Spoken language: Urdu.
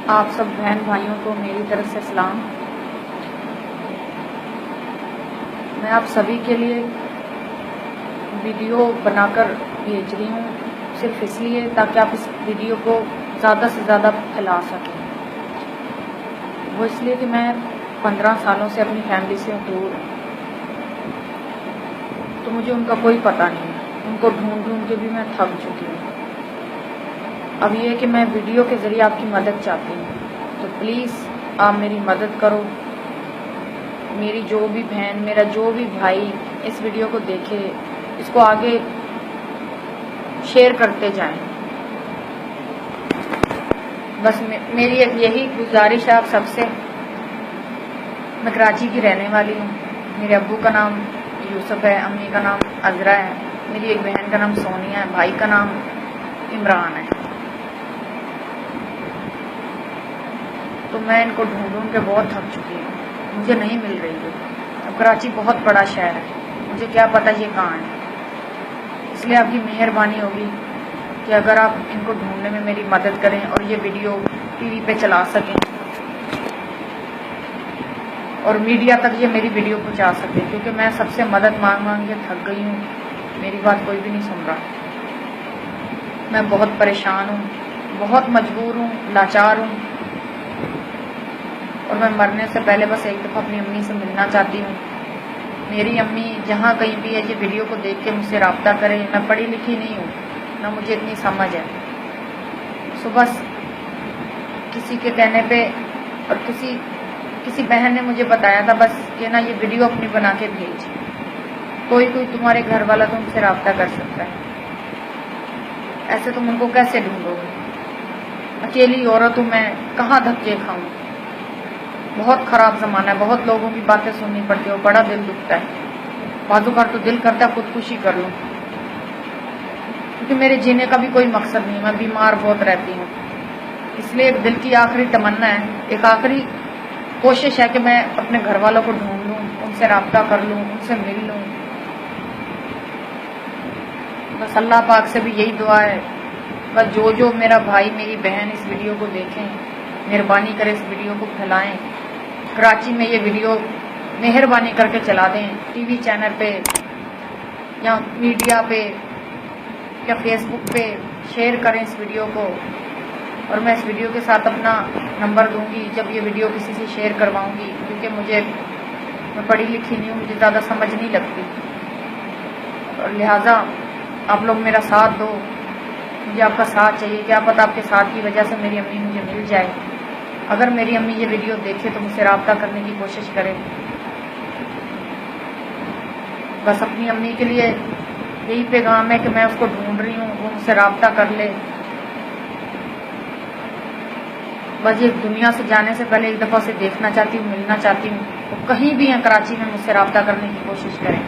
آپ سب بہن بھائیوں کو میری طرف سے سلام۔ میں آپ سبھی کے لیے ویڈیو بنا کر بھیج رہی ہوں، صرف اس لیے تاکہ آپ اس ویڈیو کو زیادہ سے زیادہ پھیلا سکیں۔ وہ اس لیے کہ میں 15 سالوں سے اپنی فیملی سے دور ہوں، تو مجھے ان کا کوئی پتہ نہیں ہے، ان کو ڈھونڈ ڈھونڈ کے بھی میں تھک چکی ہوں۔ اب یہ ہے کہ میں ویڈیو کے ذریعے آپ کی مدد چاہتی ہوں، تو پلیز آپ میری مدد کرو۔ میری جو بھی بہن، میرا جو بھی بھائی اس ویڈیو کو دیکھے، اس کو آگے شیئر کرتے جائیں۔ بس میری ایک یہی گزارش ہے آپ سب سے۔ میں کراچی کی رہنے والی ہوں، میرے ابو کا نام یوسف ہے، امی کا نام عذرا ہے، میری ایک بہن کا نام سونیا ہے، بھائی کا نام عمران ہے۔ تو میں ان کو ڈھونڈ ڈھونڈ کے بہت تھک چکی ہوں، مجھے نہیں مل رہی ہے۔ اب کراچی بہت بڑا شہر ہے، مجھے کیا پتہ یہ کہاں ہے۔ اس لیے آپ کی مہربانی ہوگی کہ اگر آپ ان کو ڈھونڈنے میں میری مدد کریں اور یہ ویڈیو ٹی وی پہ چلا سکیں اور میڈیا تک یہ میری ویڈیو پہنچا سکے، کیونکہ میں سب سے مدد مانگ مانگ کے تھک گئی ہوں، میری بات کوئی بھی نہیں سن رہا۔ میں بہت پریشان ہوں، بہت مجبور ہوں، لاچار ہوں، اور میں مرنے سے پہلے بس ایک دفعہ اپنی امی سے ملنا چاہتی ہوں۔ میری امی جہاں کہیں بھی ہے یہ ویڈیو کو دیکھ کے مجھ سے رابطہ کریں۔ میں پڑھی لکھی نہیں ہوں، نہ مجھے اتنی سمجھ ہے، سو بس کسی کے کہنے پہ اور کسی بہن نے مجھے بتایا تھا بس کہ نا یہ ویڈیو اپنی بنا کے بھیج، کوئی تمہارے گھر والا تم سے رابطہ کر سکتا ہے، ایسے تم ان کو کیسے ڈھونڈو گے؟ اکیلی عورت ہوں میں، کہاں دھکے کھاؤں؟ بہت خراب زمانہ ہے، بہت لوگوں کی باتیں سننی پڑتی ہے، بڑا دل دکھتا ہے، بعض اوقات تو دل کرتا ہے خودکشی کر لوں، کیونکہ میرے جینے کا بھی کوئی مقصد نہیں، میں بیمار بہت رہتی ہوں۔ اس لیے ایک دل کی آخری تمنا ہے، ایک آخری کوشش ہے کہ میں اپنے گھر والوں کو ڈھونڈ لوں، ان سے رابطہ کر لوں، ان سے مل لوں۔ بس اللہ پاک سے بھی یہی دعا ہے، بس جو میرا بھائی میری بہن اس ویڈیو کو دیکھیں، مہربانی کرے اس ویڈیو کو پھیلائیں۔ کراچی میں یہ ویڈیو مہربانی کر کے چلا دیں، ٹی وی چینل پہ یا میڈیا پہ یا فیس بک پہ شیئر کریں اس ویڈیو کو، اور میں اس ویڈیو کے ساتھ اپنا نمبر دوں گی جب یہ ویڈیو کسی سے شیئر کرواؤں گی، کیونکہ میں پڑھی لکھی نہیں ہوں، مجھے زیادہ سمجھ نہیں لگتی، اور لہٰذا آپ لوگ میرا ساتھ دو، مجھے آپ کا ساتھ چاہیے۔ کیا پتہ آپ کے ساتھ کی وجہ سے میری امی مجھے مل جائے۔ اگر میری امی یہ ویڈیو دیکھے تو مجھ سے رابطہ کرنے کی کوشش کرے۔ بس اپنی امی کے لیے یہی پیغام ہے کہ میں اس کو ڈھونڈ رہی ہوں، وہ مجھ سے رابطہ کر لے۔ بس یہ دنیا سے جانے سے پہلے ایک دفعہ اسے دیکھنا چاہتی ہوں، ملنا چاہتی ہوں، وہ کہیں بھی ہیں کراچی میں مجھ سے رابطہ کرنے کی کوشش کریں۔